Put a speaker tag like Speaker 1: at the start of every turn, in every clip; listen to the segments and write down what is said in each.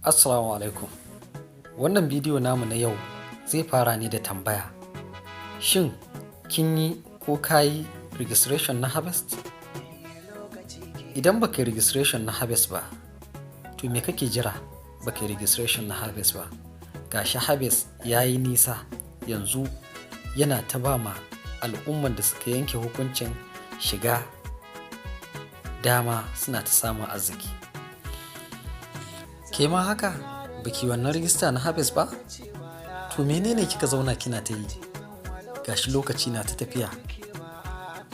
Speaker 1: Assalamu alaikum. Wannan bidiyo namu na yau zai fara ne da tambaya. Shin kin yi ko ka yi registration na Harvest? Idan baka yi registration na Harvest ba, to me kake jira baka yi registration na Harvest ba? Gashi Harvest ya yi nisa yanzu yana ta ba ma al'umman da suka yanke hukuncin shiga dama suna ta samun arziki. Ke ma haka baki wannan rijista na Harvest ba? To menene kika zauna kina ta yi? Gashi lokaci na ta tafiya.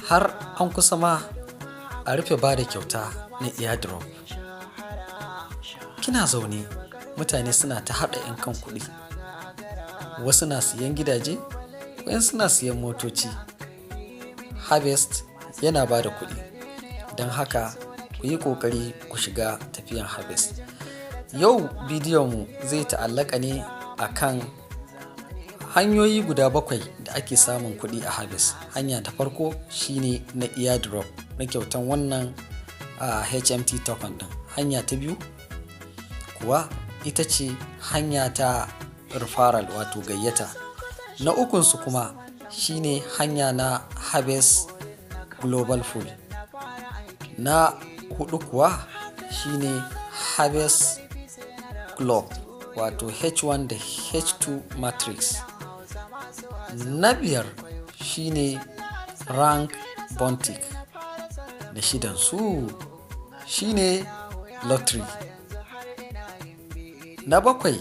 Speaker 1: Har an kusa ma a rufe ba da kyauta na airdrop. Kina zaune mutane suna ta haɗa 'yan kan kuɗi. Wasu na siyan gidaje, wasu na siyan motoci. Harvest yana ba da kuɗi. Don haka ku yi ƙoƙari ku shiga tafiyan Harvest. Yau bidiyonmu zai ta'allaka ne akan hanyoyi guda 7 da ake samun kuɗi a Harvest. Hanya ta farko shine na airdrop na kyautan wannan HMT token ɗin. Hanya ta biyu kuwa ita ce hanya ta referral wato gayyata. Na ukunsu kuma shine hanya na Harvest Global Pool. Na 4 kuwa shine Harvest Globe wato H1 da H2 matrix. Na 5 shine rank bontic. Na 6 su shine lottery. Na 7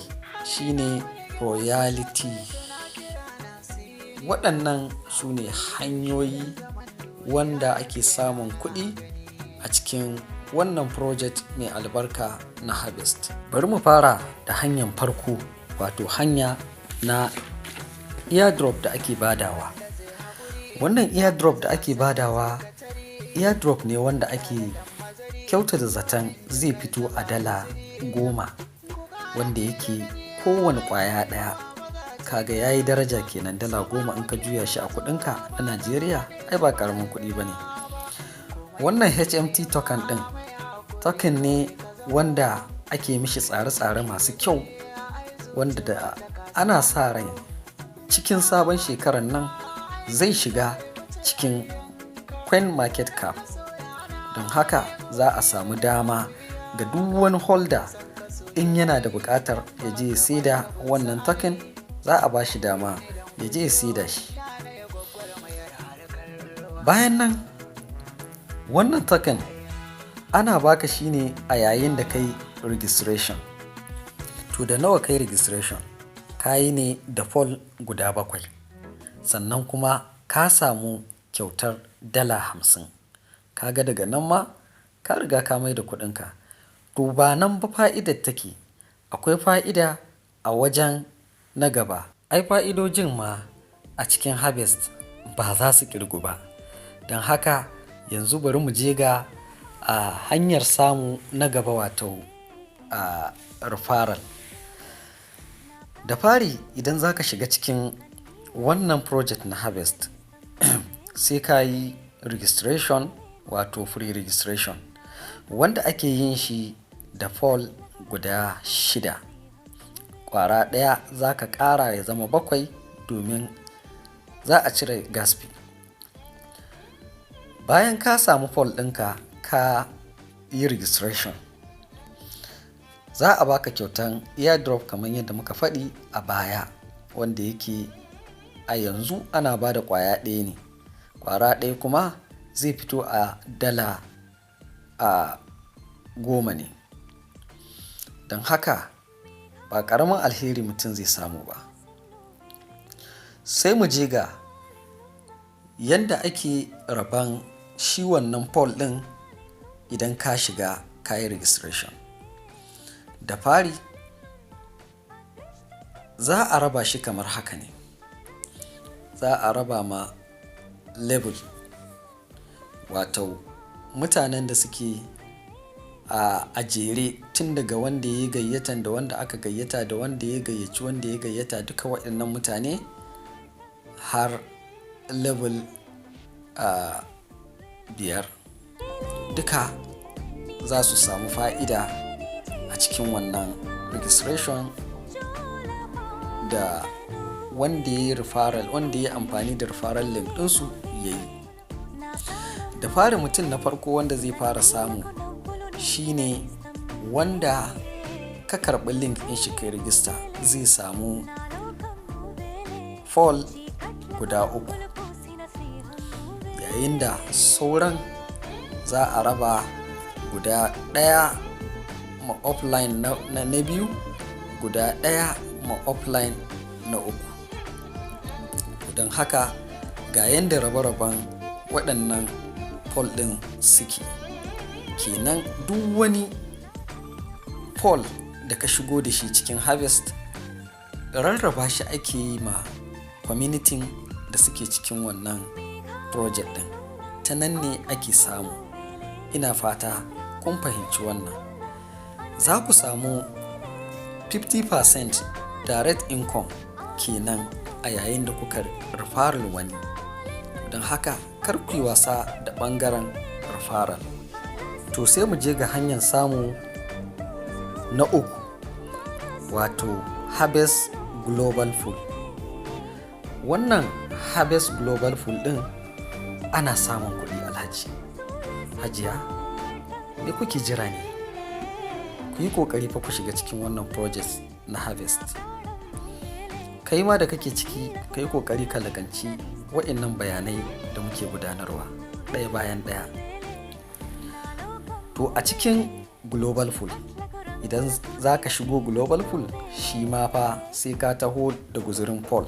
Speaker 1: shine royalty. Waɗannan su ne hanyoyi wanda ake samun kuɗi a cikin wannan project mai albarka na Harvest. Bari mu fara da hanyar farko wato hanya na airdrop da ake badawa. Wannan airdrop da ake badawa airdrop ne wanda ake kyautata zaton zai fito a dala 10, wanda yake kowane ƙwaya ɗaya kaga yayi daraja kenan. dala 10 in ka juya shi a kuɗinka na Najeriya ai ba ƙaramin kuɗi bane. Wannan HMT token ɗin token ne wanda ake mishi tsare-tsare masu kyau, wanda da ana sa rai cikin sabon shekarar nan zai shiga cikin coin market cap. Don haka za a samu dama ga duk wani holder in yana da buƙatar ya je ya saida wannan token, za a ba shi dama ya je ya saida shi. Bayan nan wannan token ana baka shi ne a yayin da kai registration. To da nawa kai registration? Kayi ne da poll guda 7, sannan kuma ka samu kyautar dala 50. Kaga daga nan ma ka riga ka mai da kuɗinka. To ba nan ba fa'idar take. Akwai fa'ida a wajen na gaba. Ai fa'idojin ma a cikin Harvest ba za su ƙirgu ba. Don haka yanzu bari mu je ga hanyar samu na gaba wato referral. Da fari idan za ka shiga cikin wannan project na Harvest sai ka yi registration wato free registration, wanda ake yin shi da poll guda 6. Ƙwara ɗaya za ka ƙara ya zama 7 domin za a cire gas fee. Bayan ka samu poll ɗinka ka yi registration, za a baka kyautan airdrop kamar yadda muka faɗi a baya, wanda yake a yanzu ana ba da ƙwaya ɗaya ne. Ƙwara ɗaya kuma zai fito a dala 10 ne. Don haka ba ƙaramin alheri mutum zai samu ba. Sai mu je ga yadda ake raban shi wannan poll ɗin idan ka shiga ka yi registration. Da fari za a raba shi kamar haka ne. Za a raba ma level wato mutanen da suke a jere tun daga wanda ya gayyata da wanda aka gayyata da wanda ya gayyaci wanda ya gayyata, duka waɗannan mutane har level 5 duka za su samu fa'ida a cikin wannan registration da wanda ya yi referral, wanda ya amfani da referral link ɗinsu ya yi. Da fari mutum na farko wanda zai fara samu shine wanda ka karɓi link ɗin shi kai rijista, zai samu poll guda 3, yayin da sauran za a raba guda 1 ma offline na biyu, guda 1 ma offline na 3. Don haka ga yadda rabe-raben waɗannan poll ɗin suke. Kenan duk wani poll da ka shigo da shi cikin Harvest, rarraba shi ake yi ma community da suke cikin wannan project ɗin. Ta nan ne ake samu. Ina fata kun fahimci wannan. Za ku samu 50% direct income kenan a yayin da kuka referral wani. Don haka kar ku yi wasa da ɓangaren referral. To sai mu je ga hanyar samu na 3, wato Harvest Global Pool. Wannan Harvest Global Pool ɗin ana samun kuɗi alhaji. Hajiya, me kuke jira ne? Ku yi ƙoƙari fa ku shiga cikin wannan project na Harvest. Kai ma da kake ciki, ka yi ƙoƙari ka laganci waɗannan bayanai da muke gudanarwa ɗaya bayan ɗaya. To a cikin Global Pool, idan za ka shigo Global Pool, shi ma fa sai ka taho da guzurin poll.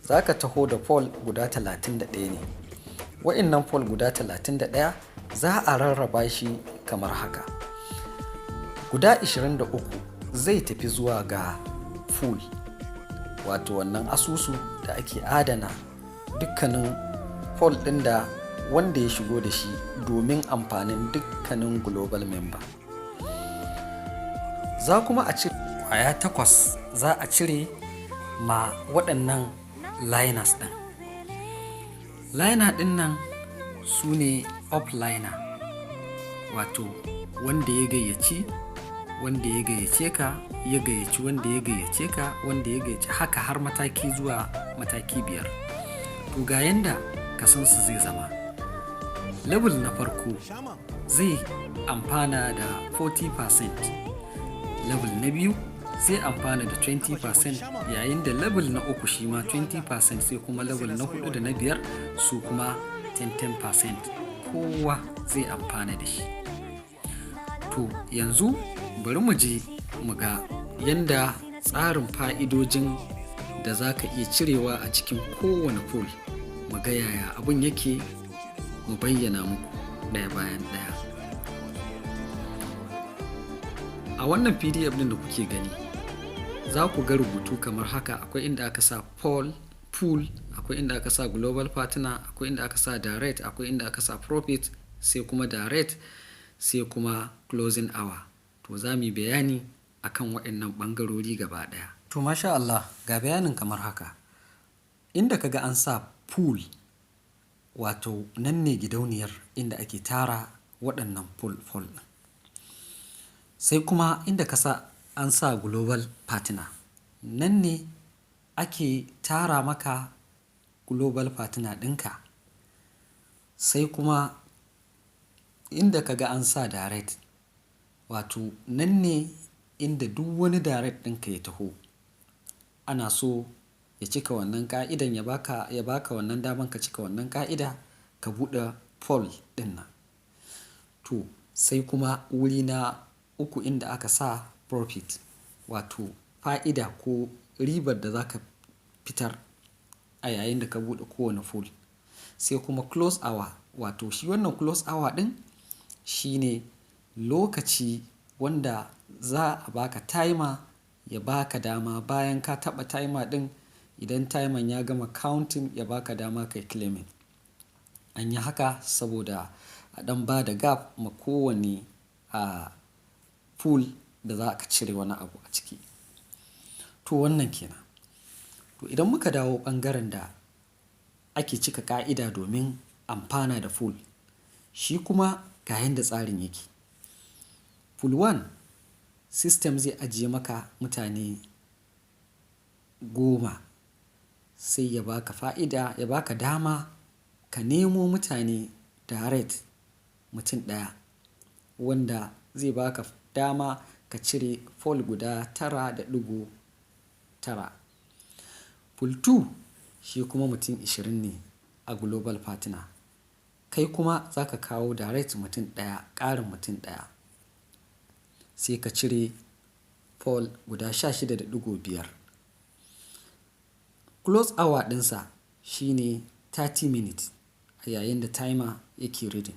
Speaker 1: Za ka taho da poll guda 31 ne. Waɗannan poll guda 31 za a rarraba shi kamar haka. Guda 23 zai tafi zuwa ga pool, wato wannan asusu da ake adana dukkanin poll ɗin da wanda ya shigo da shi domin amfanin dukkanin global member. Za kuma a cire kwaya 8 za a cire ma waɗannan liners ɗin. Liner ɗin nan su ne upliner, wato wanda ya gayyaci wanda ya gayyace ka, ya gayyaci wanda ya gayyace ka, wanda ya gayyaci, haka har mataki zuwa mataki 5. To ga yanda kasansu zai zama. Level na farko zai amfana da 40%, level na biyu zai amfana da 20%, yayin da level na 3 shi ma 20%, sai kuma level na 4 da na 5 su kuma 10%. Kowa zai amfana da shi. To yanzu bari mu je mu ga yanda tsarin fa'idojin da za ka iya cirewa a cikin kowane pool, mu ga yaya abin yake, mu bayyana muku ɗaya bayan ɗaya. A wannan PDF ɗin da kuke gani, za ku ga rubutu kamar haka. Akwai inda aka sa pool, akwai inda aka sa global partner, akwai inda aka sa direct, akwai inda aka sa profit, sai kuma direct, sai kuma closing hour. To za mu yi bayani akan waɗannan ɓangarori gaba ɗaya. To masha Allah, ga bayanin kamar haka. Inda kaga an sa pool, wato nan ne gidauniyar inda ake tara waɗannan pool. Sai kuma inda an sa global partner, nan ne ake tara maka global partner ɗinka. Sai kuma inda kaga an sa direct, wato nan ne inda duk wani direct ɗinka ya taho, ana so ya cika wannan ka'idan, ya baka wannan daman ka cika wannan ka'ida, ka buɗe poll ɗin nan. To sai kuma wuri na 3 inda aka sa profit, wato fa'ida ko ribar da za ka fitar a yayin da ka buɗe kowane pool. Sai kuma close hour, wato shi wannan close hour ɗin shi ne lokaci wanda za a baka timer, ya baka dama bayan ka taɓa timer ɗin, idan timer ya gama counting, ya baka dama kai claiming. An yi haka saboda a ɗan ba da gap ma kowane pool da za ka cire wani abu a ciki. To wannan kenan. To idan muka dawo ɓangaren da ake cika ƙa'ida domin amfana da pool, shi kuma ga yanda tsarin yake. Pool 1 system zai ajiye maka mutane 10 sai ya baka fa'ida, ya baka dama ka nemo mutane direct mutum ɗaya wanda zai baka dama ka cire poll guda 9.9. Pool 2 shi kuma mutum 20 ne a global partner. Kai kuma za ka kawo direct mutum ɗaya, ƙarin mutum ɗaya. Sai ka cire poll guda 16.5. Close hour ɗinsa shi ne 30 minutes a yayin da timer yake reading.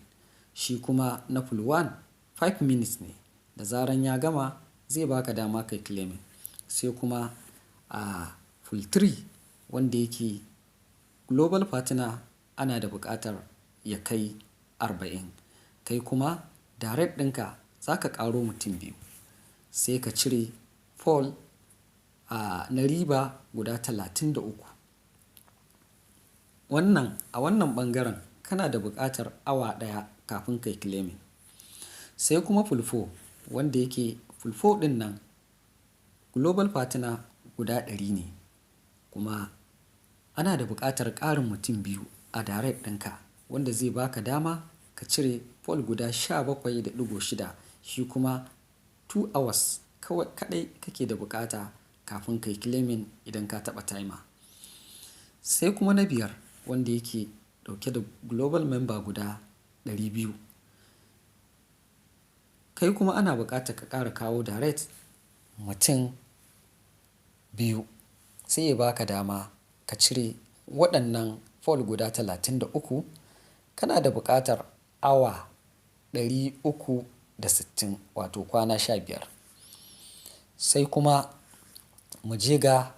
Speaker 1: Shi kuma na pool 1 5 minutes ne. Da zaran ya gama zai baka dama kai claiming. Sai kuma a pool 3 wanda yake global partner ana da buƙatar ya kai 40. Kai kuma direct ɗinka za ka ƙaro mutum 2. Sai ka cire poll na riba guda 33. A wannan ɓangaren kana da buƙatar awa ɗaya kafin kai claiming. Sai kuma pool 4 wanda yake pool 4 ɗin nan global partner guda 100 ne. Kuma ana da buƙatar ƙarin mutum 2 a direct ɗinka wanda zai baka dama ka cire poll guda 17.6. Shi kuma 2 hours kaɗai kake da buƙata kafin kai claiming idan ka taɓa timer. Sai kuma na 5 wanda yake ɗauke da global member guda 200. Kai kuma ana buƙatar ka ƙara kawo direct mutum 2 sai ya baka dama ka cire waɗannan poll guda 33. Kana da buƙatar awa 360 wato kwana 15. Sai kuma mu je ga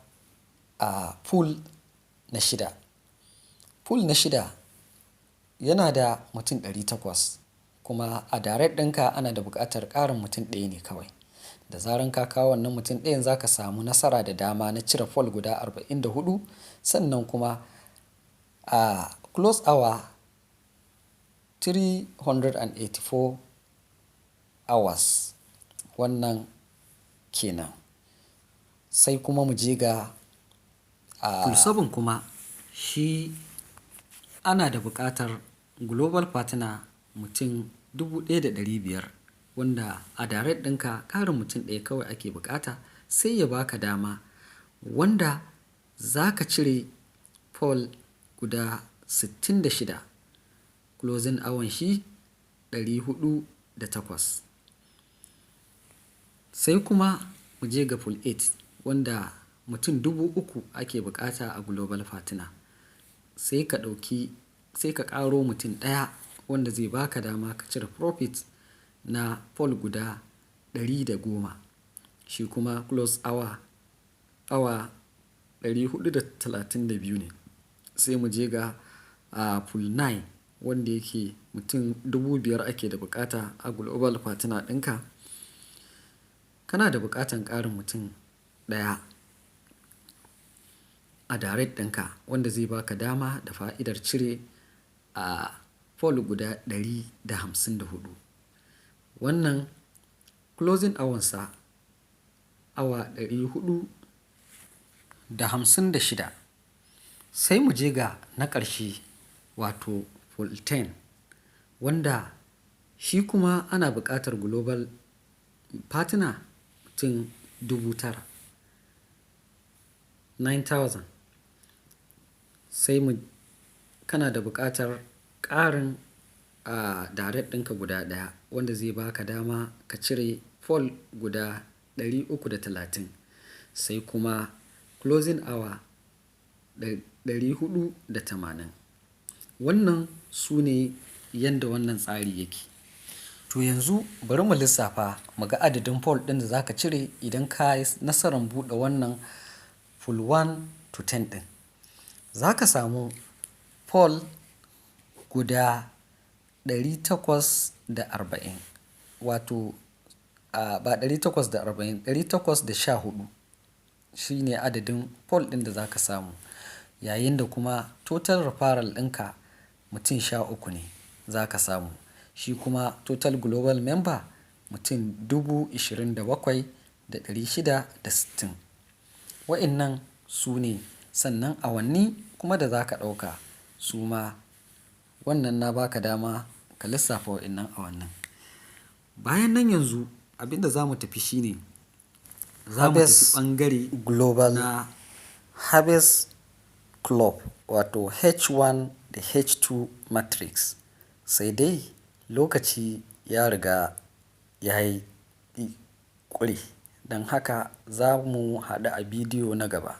Speaker 1: pool na 6. Pool na 6 yana da mutum 800 kuma a direct ɗinka ana da buƙatar ƙarin mutum 1 ne kawai. Da zaran ka kawo wannan mutum ɗayan za ka samu nasara da dama na cire poll guda 44. Sannan kuma a close hour 384 hours. Wannan kenan. Sai kuma mu je ga pool 7 kuma shi ana da buƙatar global partner mutum 1,500 wanda a direct ɗinka ƙarin mutum 1 kawai ake buƙata sai ya baka dama wanda za ka cire poll guda 66. Closing hour shi 408. Sai kuma mu je ga pool 8 wanda mutum 3,000 ake buƙata a global partner. Sai ka ƙaro mutum 1 wanda zai baka dama ka cire profit na poll guda 110. Shi kuma close hour 432 ne. Sai mu je ga pool 9 wanda yake mutum 5,000 ake da buƙata a global partner ɗinka. Kana da buƙatar ƙarin mutum 1 a direct ɗinka wanda zai baka dama da fa'idar cire poll guda 154. Wannan closing hoursa awa 456. Sai mu je ga na ƙarshe wato pool 10 wanda shi kuma ana buƙatar global partner mutum 9,000. Sai kana da buƙatar ƙarin direct ɗinka guda 1 wanda zai baka dama ka cire poll guda 330. Sai kuma closing hour 480. Wannan su ne yanda wannan tsari yake. To yanzu bari mu lissafa mu ga adadin poll ɗin da za ka cire idan ka yi nasarar buɗe wannan pool 1 to 10 ɗin. Za ka samu poll guda 840 wato ba 840, 814 shi ne adadin poll ɗin da za ka samu. Yayin da kuma total referral ɗinka mutum 13 ne za ka samu. Shi kuma total global member mutum 27,660. Wa'innan su ne, sannan awanni kuma da za ka ɗauka su ma wannan na baka dama ka lissafa wa'innan awannin. Bayan nan yanzu abinda za mu tafi shine za mu tafi ɓangare global na Harvest Club wato H1 da H2 matrix. Sai dai lokaci ya riga ya yi ƙure, don haka za mu haɗu a bidiyo na gaba.